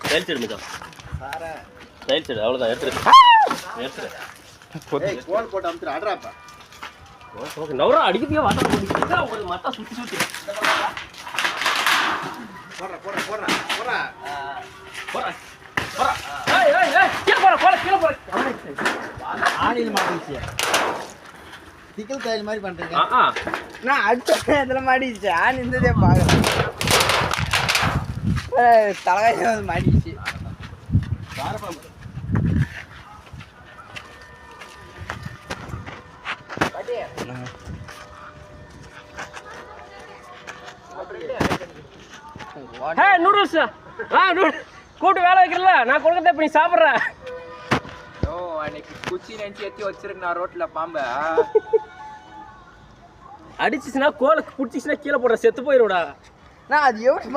Tiles எடு மச்சான். Tiles எடு, அவ்வளோதான் எடுத்துரு. கோல் போட்டு அமுத்துற அட்ராப்பா. ஓகே நவரா அடிக்கவே வாட்டர் போட்டு ஒரு மத்தா சுத்தி சுத்தி. போடுறா போடுறா போடுறா போடுறா போடா போடா. ஏய் ஏய் ஏய் கீழ போடா போடா கீழ போடா. ஆணில மாட்டிச்சு. திக்கல் தையல் மாதிரி பண்றீங்க. நான் அடுத்த இதுல மாட்டிச்சு. ஆணி இருந்ததே பார்க்கல. தலைகாய் வந்து மாட்டிச்சு. ஹே நூடுல்ஸ். கூட்டு வேலை வைக்கிறல நான் கொடுக்கறத இப்ப நீ சாப்பிடுற. ஓ அன்னைக்கு குச்சி நினைச்சு ஏத்தி வச்சிருக்கேன் நான் ரோட்ல பாம்ப. அடிச்சுச்சுன்னா கோலுக்கு பிடிச்சிச்சுன்னா கீழே போடுற செத்து போயிருடா. நான் அது எவ்வளவு